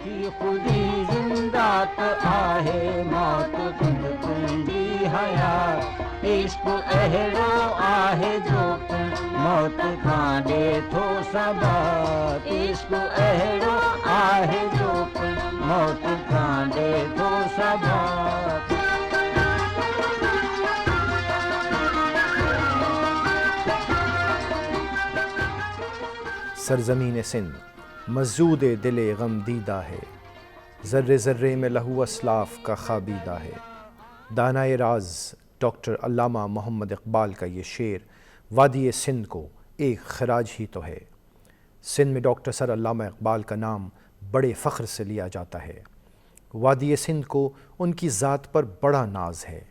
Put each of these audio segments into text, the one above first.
की खुदी जिंदात आहे मौत तुंद तुंदी हयात इश्क अहड़ो आहे जो मौत कांडे थो सबब इश्क अहड़ो आहे जो मौत कांडे थो सबब सरजमीन सिंध मज़दूद दिल गम दीदा है, ज़र्रे ज़र्रे में लहू असलाफ का खाबीदा है। दानाए राज डॉक्टर अल्लामा मोहम्मद इकबाल का ये शेर वादी सिंध को एक खराज ही तो है। सिंध में डॉक्टर सर अल्लामा इकबाल का नाम बड़े फ़ख्र से लिया जाता है। वादी सिंध को उनकी ज़ात पर बड़ा नाज है।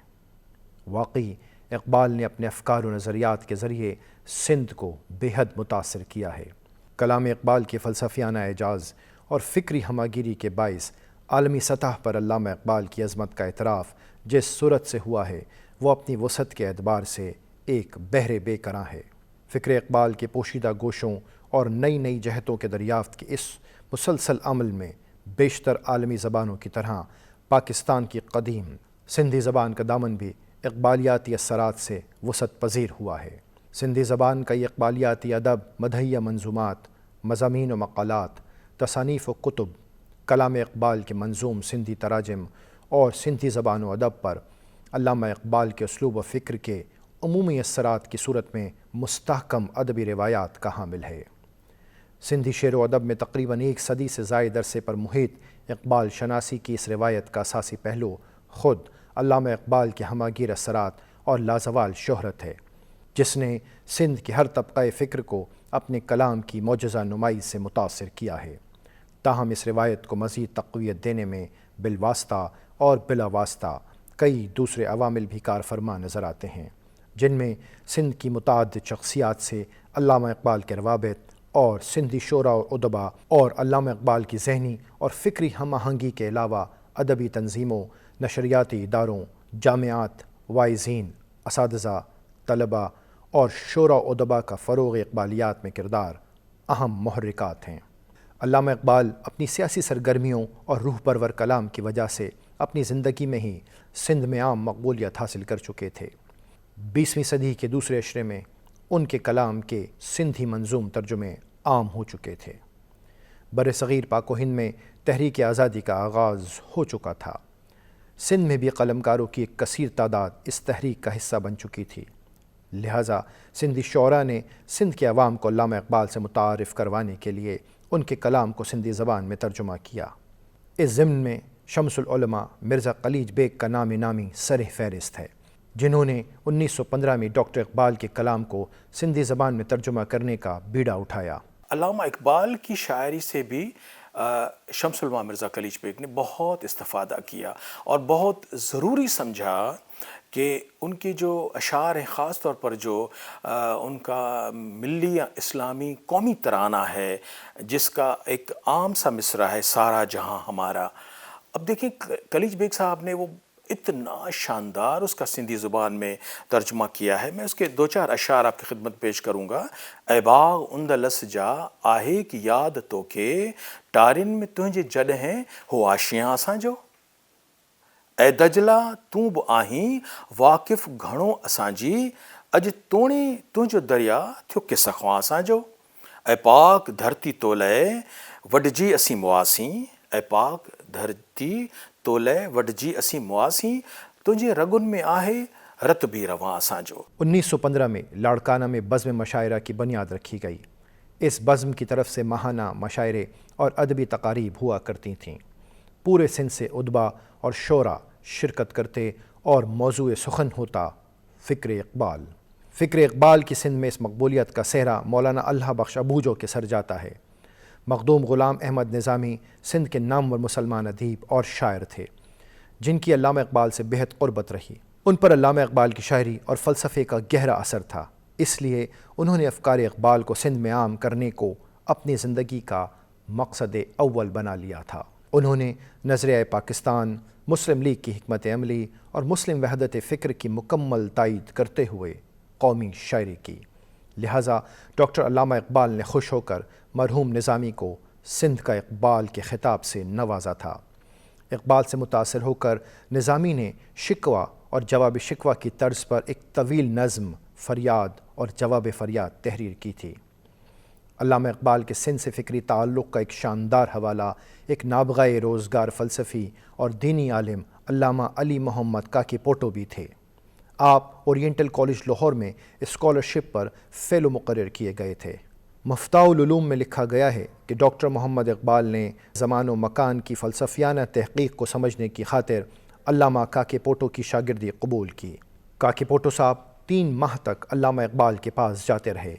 वाकई इकबाल ने अपने अफ़कार व नज़रियात के ज़रिए सिंध को बेहद मुतासिर किया है। कलाम इकबाल के फ़लसफ़ियाना एजाज़ और फ़िक्री हमागिरी के बाइस आलमी सतह पर अल्लामा इकबाल की अज़मत का इतराफ़ जिस सूरत से हुआ है वो अपनी वसअत के एतबार से एक बहरे बेकरां है। फ़िक्र इकबाल के पोशीदा गोशों और नई नई जहतों के दरियाफ़्त के इस मुसलसल अमल में बेशतर आलमी ज़बानों की तरह पाकिस्तान की क़दीम सिंधी ज़बान का दामन भी इकबालियाती असरात से वसअत पज़ीर हुआ है। सिंधी ज़बान का ये इकबालियाती अदब, मदहिया मंजूमात, मज़ामीन व मक़ालात, तसानीफ़ व कुतुब, कलाम इकबाल के मंजूम सिंधी तराजिम और सिंधी ज़बान व अदब पर अल्लामा इकबाल के उसलूब व फ़िक्र के अमूमी असरात की सूरत में मुस्तहकम अदबी रिवायात का हामिल है। सिंधी शेर व अदब में तकरीबन एक सदी से ज़ायद अरसे पर मुहित इकबाल शनासी की इस रिवायत का असासी पहलू ख़ुद अल्लामा इकबाल के हमागीर असरात और लाजवाल शोहरत है, जिसने सिंध के हर तबक़े फ़िक्र को अपने कलाम की मौजज़ा नुमाई से मुतासिर किया है। ताहम इस रिवायत को मज़ीद तक़वियत देने में बिलवास्ता और बिला वास्ता कई दूसरे अवामिल भी कारफरमा नज़र आते हैं, जिनमें सिंध की मुतअद्दिद शख्सियात से अल्लामा इकबाल के रवाबित और सिंधी शोरा और उदबा और अल्लामा इकबाल की ज़हनी और फ़िक्री हम आहंगी के अलावा अदबी तंज़ीमों, नशरियाती इदारों, जामियात, वाइज़ीन, असातिज़ा, तलबा और शोरा उदबा का फ़रोग़ इकबालियात में किरदार अहम मुहर्रिकात हैं। अल्लामा इकबाल अपनी सियासी सरगर्मियों और रूह परवर कलाम की वजह से अपनी ज़िंदगी में ही सिंध में आम मकबूलियत हासिल कर चुके थे। 20वीं सदी के दूसरे अशरे में उनके कलाम के सिंधी मंजूम तर्जुमे आम हो चुके थे। बर-ए-सग़ीर पाक व हिंद में तहरीक आज़ादी का आगाज़ हो चुका था। सिंध में भी कलमकारों की एक कसीर तादाद इस तहरीक का हिस्सा बन चुकी थी। लिहाजा सिंधी शोरा ने सिंध के अवाम को अल्लामा इकबाल से मुतारिफ़ करवाने के लिए उनके कलाम को सिंधी ज़बान में तर्जुमा किया। इस ज़िम्न में शम्सुल उलमा मिर्ज़ा कलीज बेग का नामी सर फ़हरिस्त है, जिन्होंने 1915 में डॉक्टर इकबाल के कलाम को सिंधी ज़बान में तर्जुमा करने का बीड़ा उठाया। अल्लामा इकबाल की शायरी से भी शम्सुल उलमा मिर्ज़ा कलीज बेग ने बहुत इस्तिफ़ादा किया और बहुत ज़रूरी समझा कि उनके जो अशार हैं, ख़ास तौर पर जो उनका मिल्ली इस्लामी कौमी तराना है, जिसका एक आम सा मिसरा है, सारा जहां हमारा। अब देखें कलीज बेग साहब ने वो इतना शानदार उसका सिंधी ज़ुबान में तर्जुमा किया है। मैं उसके 2-4 अशार आपकी खिदमत पेश करूँगा। ऐ बाग़ उंदलस जा आहे की याद तो के टारिन में तुझे जॾहिं हो आशियां असां जो। ऐ दजला तूं बि आहीं वाक़िफ़ घणो असांजी, अॼु तोणे तुंहिंजो दरिया थियो किस ख़्वां असांजो। ऐ पाक धरती तोले वॾिजी असीं मुआसीं, ऐ पाक धरती तोले वॾिजी असीं मुआसीं, तुंहिंजे रगुनि में आहे रत भी रवां असांजो। 1915 में लाड़काना में बज़्म मशायरा की बुनियाद रखी गई। इस बज़्म की तरफ से माहाना मशायरे और अदबी तकारीब हुआ करती थीं। पूरे सिंध से उदबा और शोरा शिरकत करते और मौज़ूए सुखन होता फ़िक्र इकबाल। फ़िक्र इकबाल की सिंध में इस मकबूलियत का सेहरा मौलाना अल्लाह बख्श अबूजो के सर जाता है। मखदूम ग़ुलाम अहमद निज़ामी सिंध के नामवर मुसलमान अदीब और शायर थे, जिनकी अल्लामा इकबाल से बेहद क़ुर्बत रही। उन पर अल्लामा इकबाल की शायरी और फ़लसफ़े का गहरा असर था, इसलिए उन्होंने अफ़कार इकबाल को सिंध में आम करने को अपनी ज़िंदगी का मकसद अव्वल बना लिया था। उन्होंने नज़रिया पाकिस्तान, मुस्लिम लीग की हिकमत अमली और मुस्लिम वहदत फ़िक्र की मुकम्मल तायीद करते हुए कौमी शायरी की। लिहाजा डॉक्टर अल्लामा इकबाल ने खुश होकर मरहूम निज़ामी को سندھ کا اقبال کے خطاب سے نوازا تھا۔ اقبال سے متاثر ہو کر نظامی نے شکوہ اور جواب شکوہ کی طرز پر ایک طویل نظم فریاد اور جواب فریاد تحریر کی تھی۔ علامہ اقبال کے سندھ سے فکری تعلق کا ایک شاندار حوالہ ایک نابغہ روزگار فلسفی اور دینی عالم علامہ علی محمد کاکی پوٹو بھی تھے۔ آپ اورینٹل کالج لاہور میں اسکالرشپ پر فیلو مقرر کیے گئے تھے۔ مفتاح العلوم میں لکھا گیا ہے کہ ڈاکٹر محمد اقبال نے زمان و مکان کی فلسفیانہ تحقیق کو سمجھنے کی خاطر علامہ کاکی پوٹو کی شاگردی قبول کی۔ کاکی پوٹو صاحب 3 ماہ تک علامہ اقبال کے پاس جاتے رہے۔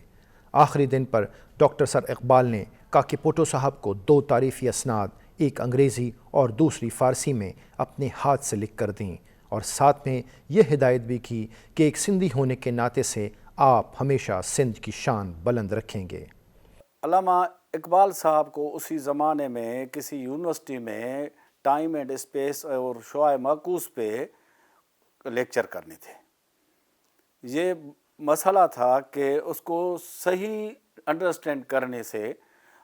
آخری دن پر ڈاکٹر سر اقبال نے کاکی پوٹو صاحب کو 2 تعریفی اسناد، ایک انگریزی اور دوسری فارسی میں اپنے ہاتھ سے لکھ کر دیں، اور ساتھ میں یہ ہدایت بھی کی کہ ایک سندھی ہونے کے ناطے سے آپ ہمیشہ سندھ کی شان بلند رکھیں گے۔ علامہ اقبال صاحب کو اسی زمانے میں کسی یونیورسٹی میں ٹائم اینڈ اسپیس اور شعاع معکوس پہ لیکچر کرنے تھے۔ یہ مسئلہ تھا کہ اس کو صحیح انڈرسٹینڈ کرنے سے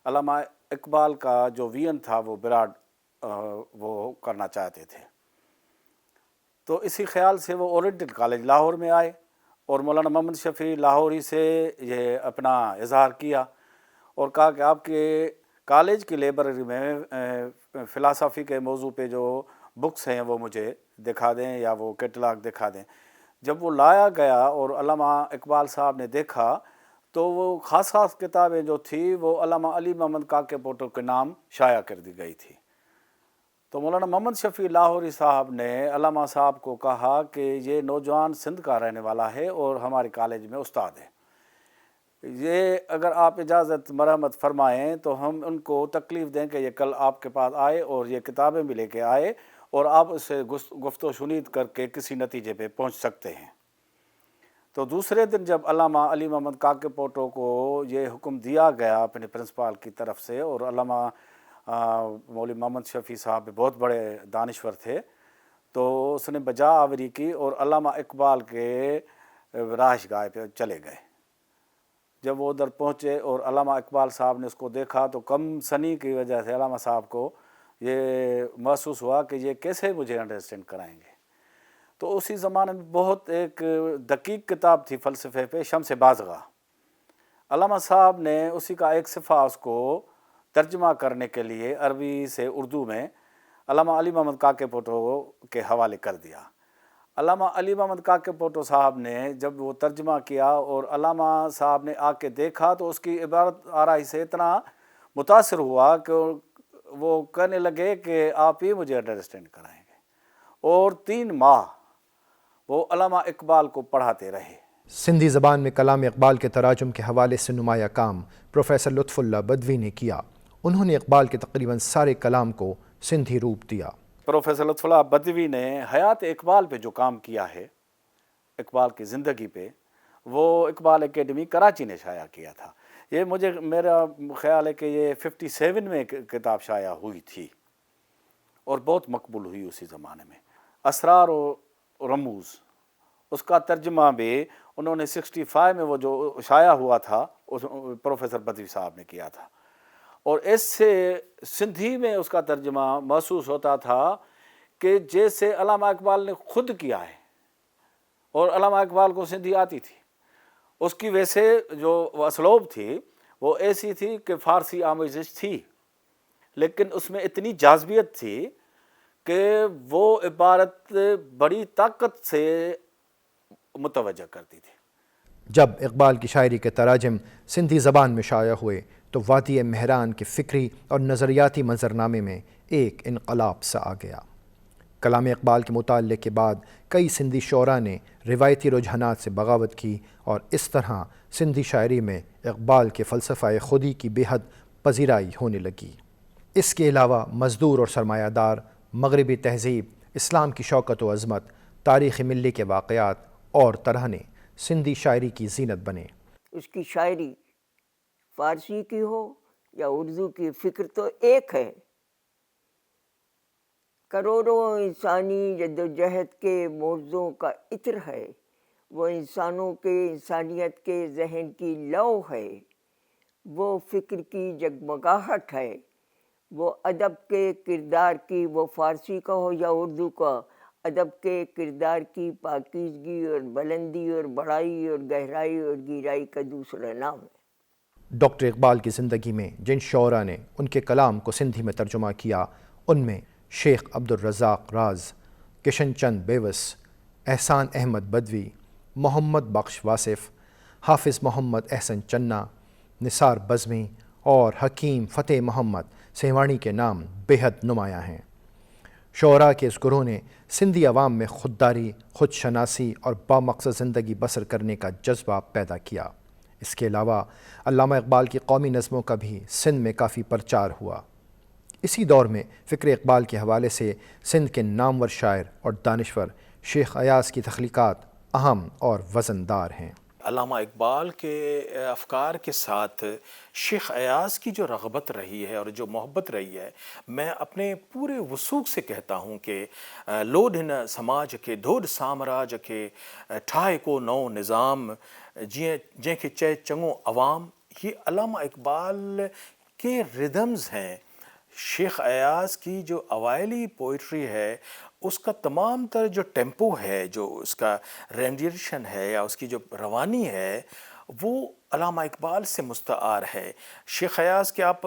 علامہ اقبال کا جو ویژن تھا وہ براڈ وہ کرنا چاہتے تھے۔ تو اسی خیال سے وہ اورینٹل کالج لاہور میں آئے اور مولانا محمد شفیع لاہوری سے یہ اپنا اظہار کیا اور کہا کہ آپ کے کالج کی لائبریری میں فلسفی کے موضوع پہ جو بکس ہیں وہ مجھے دکھا دیں یا وہ کیٹلاگ دکھا دیں۔ جب وہ لایا گیا اور علامہ اقبال صاحب نے دیکھا تو وہ خاص کتابیں جو تھی وہ علامہ علی محمد کاکی پوٹو کے نام شائع کر دی گئی تھی۔ تو مولانا محمد شفیع لاہوری صاحب نے علامہ صاحب کو کہا کہ یہ نوجوان سندھ کا رہنے والا ہے اور ہمارے کالج میں استاد ہے، یہ اگر آپ اجازت مرحمت فرمائیں تو ہم ان کو تکلیف دیں کہ یہ کل آپ کے پاس آئے اور یہ کتابیں بھی لے کے آئے اور آپ اس سے گفت و شنید کر کے کسی نتیجے پہ پہنچ سکتے ہیں۔ تو دوسرے دن جب علامہ علی محمد کاکی پوٹو کو یہ حکم دیا گیا اپنے پرنسپال کی طرف سے، اور علامہ مولوی محمد شفیع صاحب بہت بڑے دانشور تھے، تو اس نے بجا آوری کی اور علامہ اقبال کے رہائش گاہ پہ چلے گئے۔ جب وہ ادھر پہنچے اور علامہ اقبال صاحب نے اس کو دیکھا تو کم سنی کی وجہ سے علامہ صاحب کو یہ محسوس ہوا کہ یہ کیسے مجھے انڈرسٹینڈ کرائیں گے۔ تو اسی زمانے میں بہت ایک دقیق کتاب تھی فلسفے پہ، شمس بازغہ۔ علامہ صاحب نے اسی کا ایک صفحہ اس کو ترجمہ کرنے کے لیے عربی سے اردو میں علامہ علی محمد کاکی پوٹو کے حوالے کر دیا۔ علامہ علی محمد کاکی پوٹو صاحب نے جب وہ ترجمہ کیا اور علامہ صاحب نے آ کے دیکھا تو اس کی عبارت آرائی سے اتنا متاثر ہوا کہ وہ کہنے لگے کہ آپ ہی مجھے انڈرسٹینڈ کرائیں گے، اور 3 ماہ وہ علامہ اقبال کو پڑھاتے رہے۔ سندھی زبان میں کلام اقبال کے تراجم کے حوالے سے نمایاں کام پروفیسر لطف اللہ بدوی نے کیا۔ انہوں نے اقبال کے تقریباً سارے کلام کو سندھی روپ دیا۔ پروفیسر لطف اللہ بدوی نے حیات اقبال پہ جو کام کیا ہے، اقبال کی زندگی پہ، وہ اقبال اکیڈمی کراچی نے شائع کیا تھا۔ یہ میرا خیال ہے کہ یہ 57 میں کتاب شائع ہوئی تھی اور بہت مقبول ہوئی اسی زمانے میں۔ اسرار و رموز، اس کا ترجمہ بھی انہوں نے 65 میں وہ جو شائع ہوا تھا پروفیسر بدوی صاحب نے کیا تھا، اور اس سے سندھی میں اس کا ترجمہ محسوس ہوتا تھا کہ جیسے علامہ اقبال نے خود کیا ہے، اور علامہ اقبال کو سندھی آتی تھی۔ اس کی ویسے جو اسلوب تھی وہ ایسی تھی کہ فارسی آمیزش تھی، لیکن اس میں اتنی جاذبیت تھی کہ وہ عبارت بڑی طاقت سے متوجہ کرتی تھی۔ جب اقبال کی شاعری کے تراجم سندھی زبان میں شائع ہوئے تو وادی مہران کے فکری اور نظریاتی منظرنامے میں ایک انقلاب سا آ گیا۔ کلام اقبال کے مطالعے کے بعد کئی سندھی شعراء نے روایتی رجحانات سے بغاوت کی، اور اس طرح سندھی شاعری میں اقبال کے فلسفہ خودی کی بے حد پذیرائی ہونے لگی۔ اس کے علاوہ مزدور اور سرمایہ دار، مغربی تہذیب، اسلام کی شوکت و عظمت، تاریخ ملی کے واقعات اور ترہنے سندھی شاعری کی زینت بنے۔ اس کی شاعری فارسی کی ہو یا اردو کی، فکر تو ایک ہے۔ کروڑوں انسانی جدوجہد کے موضوع کا عطر ہے، وہ انسانوں کے انسانیت کے ذہن کی لو ہے، وہ فکر کی جگمگاہٹ ہے، وہ ادب کے کردار کی، وہ فارسی کا ہو یا اردو کا، ادب کے کردار کی پاکیزگی اور بلندی اور بڑائی اور گہرائی اور گہرائی کا دوسرا نام ہے۔ ڈاکٹر اقبال کی زندگی میں جن شعراء نے ان کے کلام کو سندھی میں ترجمہ کیا، ان میں شیخ عبدالرزاق راز، کشن چند بیوس، احسان احمد بدوی، محمد بخش واصف، حافظ محمد احسن چنا، نثار بزمی اور حکیم فتح محمد سیوانی کے نام بے حد نمایاں ہیں۔ شعراء کے اس گروہ نے سندھی عوام میں خودداری، خود شناسی اور بامقصد زندگی بسر کرنے کا جذبہ پیدا کیا۔ اس کے علاوہ علامہ اقبال کی قومی نظموں کا بھی سندھ میں کافی پرچار ہوا۔ اسی دور میں فکر اقبال کے حوالے سے سندھ کے نامور شاعر اور دانشور شیخ ایاز کی تخلیقات اہم اور وزندار ہیں۔ علامہ اقبال کے افکار کے ساتھ شیخ ایاز کی جو رغبت رہی ہے اور جو محبت رہی ہے، میں اپنے پورے وثوق سے کہتا ہوں کہ لوڈ ہن سماج کے ڈھوڈ سامراج کے ٹھائے کو نو نظام جن کے چے چنگو عوام، یہ علامہ اقبال کے ردمز ہیں۔ شیخ ایاز کی جو اوائلی پوئٹری ہے، اس کا تمام تر جو ٹیمپو ہے، جو اس کا رینڈیشن ہے یا اس کی جو روانی ہے، وہ علامہ اقبال سے مستعار ہے۔ شیخ ایاز کے آپ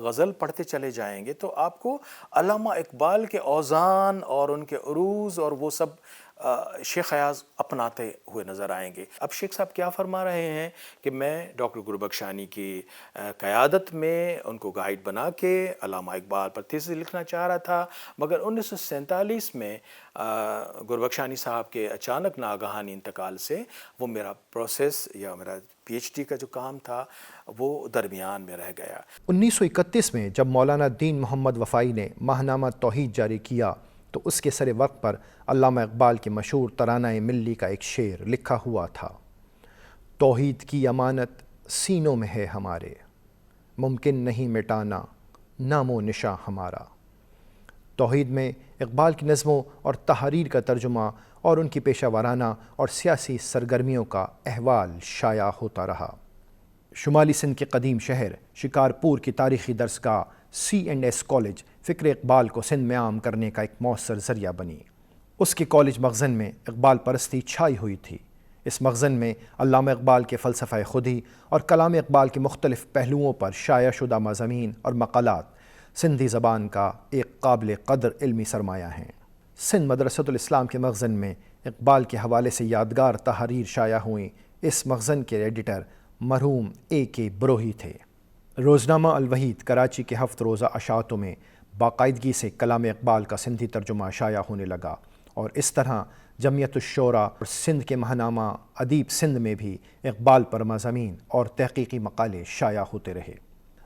غزل پڑھتے چلے جائیں گے تو آپ کو علامہ اقبال کے اوزان اور ان کے عروض اور وہ سب شیخ ایاز اپناتے ہوئے نظر آئیں گے۔ اب شیخ صاحب کیا فرما رہے ہیں کہ میں ڈاکٹر گلبخشانی کی قیادت میں ان کو گائیڈ بنا کے علامہ اقبال پر تھیسس لکھنا چاہ رہا تھا، مگر 1947 میں گلبخشانی صاحب کے اچانک ناگہانی انتقال سے وہ میرا پروسیس یا میرا پی ایچ ڈی کا جو کام تھا وہ درمیان میں رہ گیا۔ 1931 میں جب مولانا دین محمد وفائی نے ماہنامہ توحید جاری کیا تو اس کے سر وقت پر علامہ اقبال کے مشہور ترانہ ملی کا ایک شعر لکھا ہوا تھا: توحید کی امانت سینوں میں ہے ہمارے، ممکن نہیں مٹانا نام و نشاں ہمارا۔ توحید میں اقبال کی نظموں اور تحریر کا ترجمہ اور ان کی پیشہ ورانہ اور سیاسی سرگرمیوں کا احوال شائع ہوتا رہا۔ شمالی سندھ کے قدیم شہر شکارپور کی تاریخی درسگاہ C&S کالج فکر اقبال کو سندھ میں عام کرنے کا ایک مؤثر ذریعہ بنی۔ اس کے کالج مخزن میں اقبال پرستی چھائی ہوئی تھی۔ اس مخزن میں علامہ اقبال کے فلسفہ خودی اور کلام اقبال کے مختلف پہلوؤں پر شائع شدہ مضامین اور مقالات سندھی زبان کا ایک قابل قدر علمی سرمایہ ہیں۔ سندھ مدرسۃ الاسلام کے مخزن میں اقبال کے حوالے سے یادگار تحریر شائع ہوئیں۔ اس مخزن کے ایڈیٹر مرحوم A.K. بروہی تھے۔ روزنامہ الوحید کراچی کے 7 روزہ اشاعتوں میں باقاعدگی سے کلام اقبال کا سندھی ترجمہ شائع ہونے لگا، اور اس طرح جمعیت الشورا اور سندھ کے ماہنامہ ادیب سندھ میں بھی اقبال پر مضامین اور تحقیقی مقالے شائع ہوتے رہے۔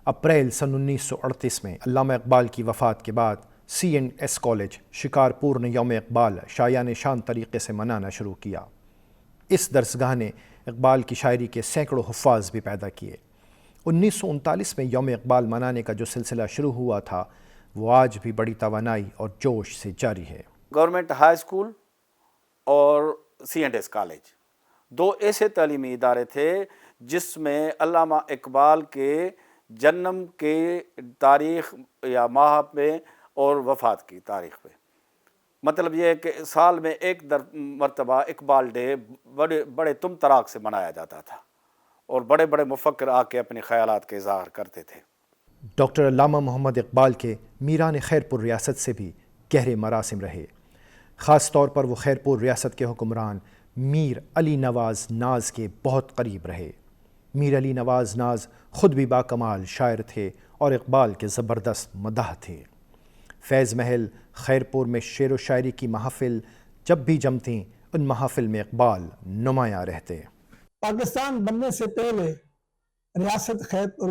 اپریل سن 1938 میں علامہ اقبال کی وفات کے بعد C&S کالج شکارپور نے یوم اقبال شایان شان طریقے سے منانا شروع کیا۔ اس درسگاہ نے اقبال کی شاعری کے سینکڑوں حفاظ بھی پیدا کیے۔ 1939 میں یوم اقبال منانے کا جو سلسلہ شروع ہوا تھا وہ آج بھی بڑی توانائی اور جوش سے جاری ہے۔ گورنمنٹ ہائی اسکول اور C&S کالج 2 ایسے تعلیمی ادارے تھے جس میں علامہ اقبال کے جنم کے تاریخ یا ماہ پہ اور وفات کی تاریخ پہ، مطلب یہ ہے کہ سال میں ایک مرتبہ اقبال ڈے بڑے تم تراک سے منایا جاتا تھا اور بڑے بڑے مفکر آ کے اپنے خیالات کے اظہار کرتے تھے۔ ڈاکٹر علامہ محمد اقبال کے میران خیرپور ریاست سے بھی گہرے مراسم رہے۔ خاص طور پر وہ خیرپور ریاست کے حکمران میر علی نواز ناز کے بہت قریب رہے۔ میر علی نواز ناز خود بھی باکمال شاعر تھے اور اقبال کے زبردست مداح تھے۔ فیض محل خیرپور میں شعر و شاعری کی محافل جب بھی جمتیں، ان محافل میں اقبال نمایاں رہتے۔ پاکستان بننے سے پہلے ریاست خیرپور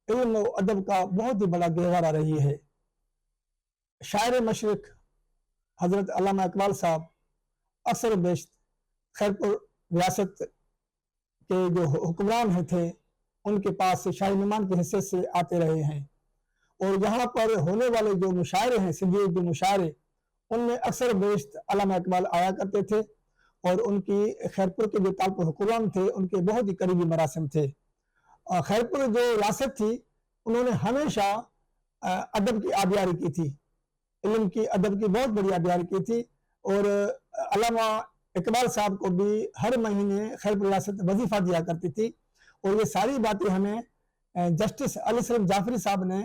علم و ادب کا بہت ہی بڑا گہوارہ رہی ہے۔ شاعر مشرق حضرت علامہ اقبال صاحب اکثر و بیشتر خیرپور ریاست کے جو حکمران تھے ان کے پاس شاہی مہمان کی حیثیت سے آتے رہے ہیں، اور یہاں پر ہونے والے جو مشاعرے ہیں، سندھی اردو مشاعرے، ان میں اکثر و بیشتر علامہ اقبال آیا کرتے تھے، اور ان کی خیرپور کے جو طالب حکمران تھے ان کے بہت ہی قریبی مراسم تھے۔ خیرپور جو ریاست تھی انہوں نے ہمیشہ अदब की आबियारी की थी, इल्म की अदब की बहुत बड़ी आबियारी की थी। और अल्लामा इकबाल साहब को भी हर महीने खैरपुर रियासत वजीफ़ा दिया करती थी। और ये सारी बातें हमें जस्टिस अली सलीम जाफरी साहब ने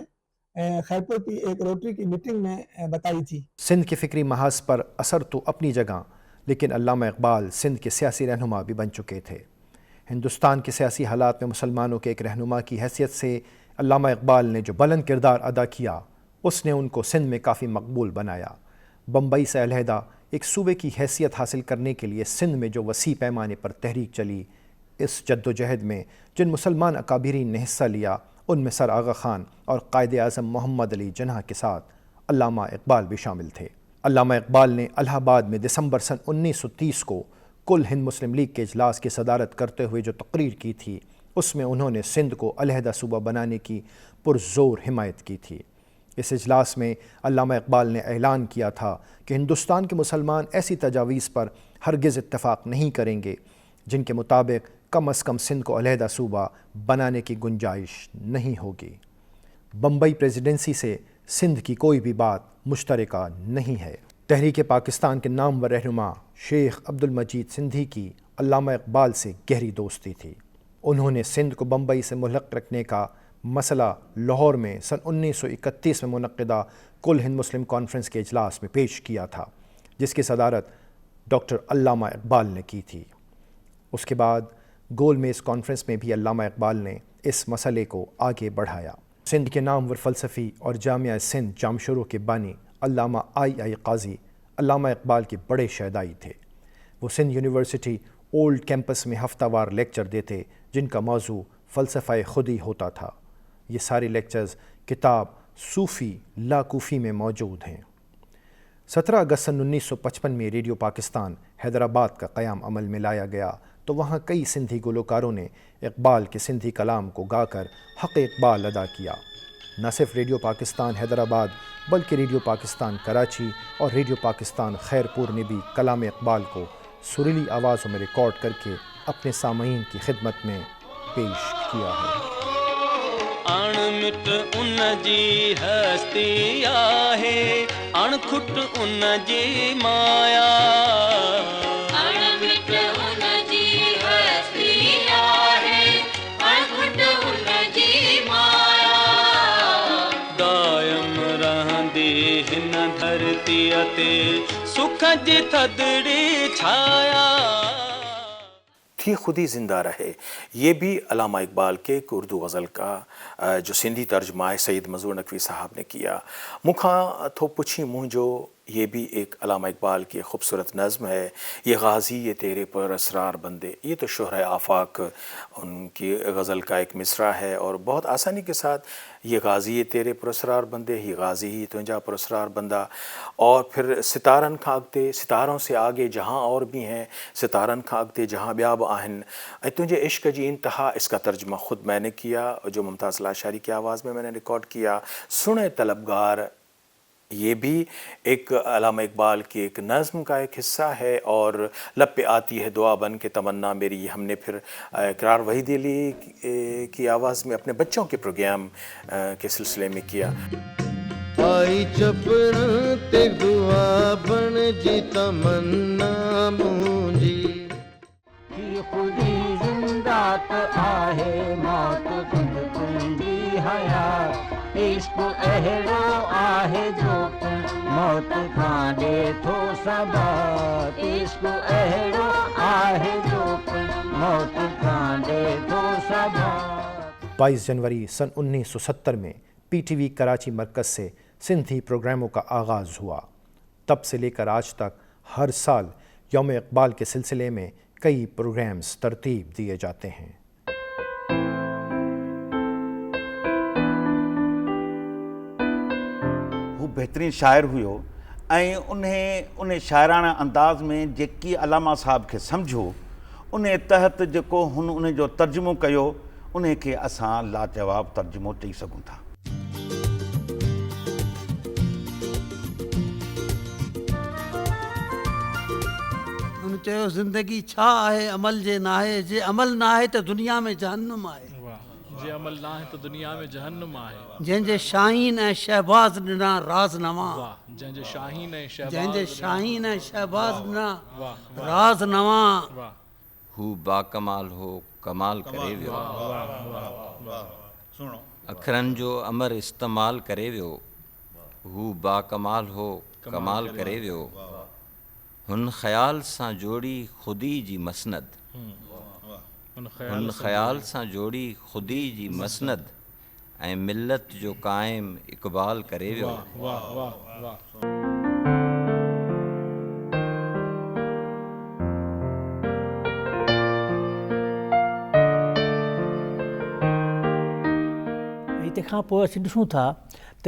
खैरपुर की एक रोटरी की मीटिंग में बताई थी। सिंध के फ़िक्री महाज पर असर तो अपनी जगह, लेकिन अल्लामा इकबाल सिंध के सियासी रहनुमा भी बन चुके थे। हिंदुस्तान के सियासी हालात में मुसलमानों के एक रहनुमा की हैसियत से अल्लामा इकबाल ने जो बुलंद किरदार अदा किया, उसने उनको सिंध में काफ़ी मकबूल बनाया। बम्बई से अलहदा एक सूबे की हैसियत हासिल करने के लिए सिंध में जो वसी पैमाने पर तहरीक चली, इस जद्दोजहद में जिन मुसलमान अकाबिरीन ने हिस्सा लिया, उनमें सर आगा खान और कायदे आज़म मोहम्मद अली जिन्ना के साथ अल्लामा इकबाल भी शामिल थे। अल्लामा इकबाल ने इलाहाबाद में दिसंबर सन 1930 को कुल हिंद मुस्लिम लीग के इजलास की सदारत करते हुए जो तकरीर की थी, उसमें उन्होंने सिंध को अलहदा सूबा बनाने की पुरजोर हिमायत की थी। इस इजलास में अल्लामा इकबाल ने ऐलान किया था कि हिंदुस्तान के मुसलमान ऐसी तजावीज़ पर हरगिज़ इत्तफ़ाक़ नहीं करेंगे जिनके मुताबिक कम अज़ कम सिंध को अलहदा सूबा बनाने की गुंजाइश नहीं होगी। बम्बई प्रेसिडेंसी से सिंध की कोई भी बात मुश्तरका नहीं है। तहरीक पाकिस्तान के नामवर रहनुमा शेख अब्दुल मजीद सिंधी की अल्लामा इकबाल से गहरी दोस्ती थी। उन्होंने सिंध को बम्बई से मुल्हक रखने का मसला लाहौर में सन 1931 में मुनक़्क़िदा कुल हिंद मुस्लिम कॉन्फ्रेंस के इजलास में पेश किया था, जिसकी सदारत डॉक्टर अल्लामा इकबाल ने की थी। उसके बाद गोल में इस कॉन्फ्रेंस में भी अल्लामा इकबाल ने इस मसले को आगे बढ़ाया। सिंध के नामवर फ़लसफ़ी और जामिया सिंध जामशुरू के बानी अल्लामा आई काजी अल्लामा इकबाल के बड़े शहदाई थे। वो सिंध यूनिवर्सिटी ओल्ड कैंपस में हफ्तावार लेक्चर देते, जिनका मौजू फ़लसफ़ा खुदी होता था। ये सारे लेक्चर्स किताब सूफ़ी लाकूफ़ी में मौजूद हैं। 17 अगस्त सन 1955 में रेडियो पाकिस्तान हैदराबाद का क़याम अमल में लाया गया, तो वहाँ कई सिंधी गुलकारों ने इकबाल के सिंधी कलाम को गाकर हक़ इकबाल अदा किया। न सिर्फ रेडियो पाकिस्तान हैदराबाद बल्कि रेडियो पाकिस्तान कराची और रेडियो पाकिस्तान खैरपुर ने भी कलाम इकबाल को सुरीली आवाज़ों में रिकॉर्ड करके अपने सामईन की खिदमत में पेश किया है। अणमिट उन जी हस्ती आहे, अणखुट उन जी माया। अणमिट उन जी हस्ती आहे, अणखुट उन जी माया। दायम रहंदी हिन धरतीअ ते सुख जी थदड़ी छाया। थी खुदी ज़िंदा रहे, ये भी अल्लामा इकबाल के एक उर्दू गज़ल का जो सिंधी तर्जुमा है सैयद मंजूर नकवी साहब ने किया। मुखा थो पुछी मुंहिंजो, ये भी एक अल्लामा इकबाल की खूबसूरत नज़्म है। ये गाज़ी ये तेरे पर असरार बंदे, ये तो शोहर आफाक उनकी गज़ल का एक मिसरा है और बहुत आसानी के साथ ये गाज़ी ये तेरे पर असरार बंदे, ही गाज़ी ही तुंहिंजा पर असरार बंदा। और फिर सितारन खां अॻिते, सितारों से आगे जहाँ और भी हैं, सितारन खां अॻिते जहाँ ॿिया बि आहिनि, ऐं तुंहिंजे इश्क़ जी इंतहा। इसका तर्जुमा ख़ुद मैंने किया, जो मुमताज़ लाशारी की आवाज़ में मैंने रिकॉर्ड किया। सुने तलबगार, ये भी एक अल्लामा इकबाल की एक नज़्म का एक हिस्सा है। और लब पे आती है दुआ बन के तमन्ना मेरी, ये हमने फिर इकरार वहीद अली की आवाज़ में अपने बच्चों के प्रोग्राम के सिलसिले में किया। आई चपरन ते दुआ बन जी तमन्ना मुंजी, खुदी जिंदात आहे मौत तुंद तुंदी हया। इश्क अहिड़ो आहे जो मौत खां ॾे थो सबब। इश्क अहिड़ो आहे जो मौत खां ॾे थो सबब। 22 जनवरी सन 1970 में PTV कराची मरकज़ से सिंधी प्रोग्रामों का आगाज़ हुआ। तब से लेकर आज तक हर साल यौम इकबाल के सिलसिले में कई प्रोग्राम्स तरतीब दिए जाते हैं। वो बेहतरीन शायर हुयो ऐं उन शायराना अंदाज़ में जेकी अलामा साहब खे सम्झो, उन तहत जेको हुन उन जो तर्जुमो कयो, उन खे असां लाजवाब तर्जुमो चई सघूं था। उन चयो ज़िंदगी छा आहे अमल जे नाहे, जे अमल ना आहे त दुनिया में जहन्नुम आहे। जे अमल ना है तो दुनिया में जहन्नुम आहे। जंहिंजे शाहीन ऐं शहबाज़ ॾिना राज़नवा, वाह जंहिंजे शाहीन ऐं शहबाज़ जंहिंजे शाहीन ऐं शहबाज़ ॾिना राज़नवा। हू बाकमाल हो कमाल करे वियो, अखरनि जो अमर इस्तेमाल करे वियो। हू बाकमाल हो कमाल करे वियो, हुन ख़्याल सां जोड़ी ख़ुदी जी मसनद, हुन ख़्याल सां जोड़ी ख़ुदी जी मसनद ऐं मिलत जो क़ाइम इक़बाल करे वियो। तंहिंखां पोइ असीं ॾिसूं था त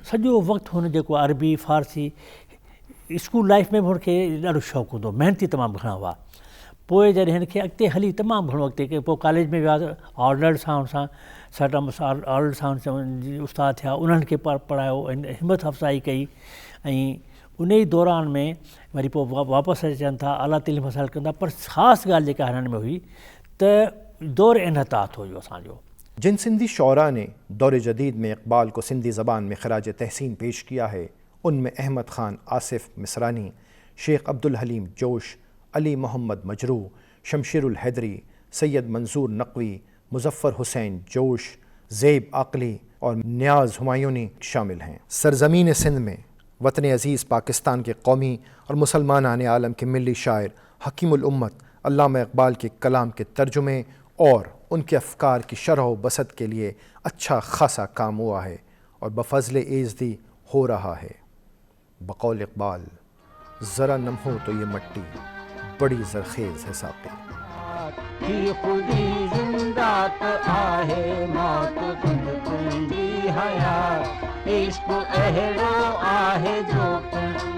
सॼो वक़्तु हुन जेको अरबी फ़ारसी स्कूल लाइफ में बि हुनखे ॾाढो शौक़ु हूंदो, महिनती तमामु घणा हुआ। पोइ जॾहिं हिनखे अॻिते हली तमामु घणो अॻिते पोइ कॉलेज में विया, ऑर्डर्ड सां हुन सां ऑर्डर्ड सां उस्ताद थिया, उन्हनि खे पढ़ायो, हिमत अफ़ज़ाई कई। ऐं उन ई दौरान में वरी पोइ वापसि अचनि था, आला तइलीम हासिलु कंदा। पर ख़ासि ॻाल्हि जेका हिननि में हुई त दौर इन्हतात हुयो असांजो। जिन सिंधी शौरा ने दौर जदीद में इकबाल को सिंधी ज़बान में खराज तहसीन पेश किया है, उनमें अहमद ख़ान आसिफ मिसरानी, शेख अब्दुल हलीम जोश, अली मोहम्मद मजरू, शमशीरुल हैदरी, सैयद मंसूर नकवी, मुज़फ़्फ़र हुसैन जोश, ज़ेब आकली और नियाज़ हुमायूनी शामिल हैं। सरज़मीन सिंध में वतन अज़ीज़ पाकिस्तान के कौमी और मुसलमान आने आलम के मिली शायर हकीमुल उम्मत अल्लामा इकबाल के कलाम के तर्जुमे और उनके अफ़कार की शरह व बसत के लिए अच्छा खासा काम हुआ है और बफ़ज़्ल एज़दी हो रहा है। बक़ौल इकबाल, ज़रा नम हो तो ये मट्टी बड़ी ज़रख़ेज़ है साक़ी। खुदी ज़िंदात आहे मौत तुंद तुंदी हया, इश्क़ अहिड़ो आहे जो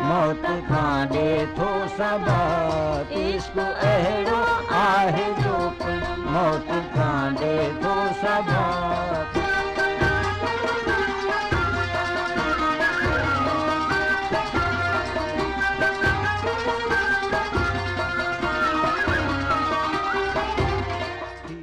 मौत खां ॾे थो सबब, इश्क़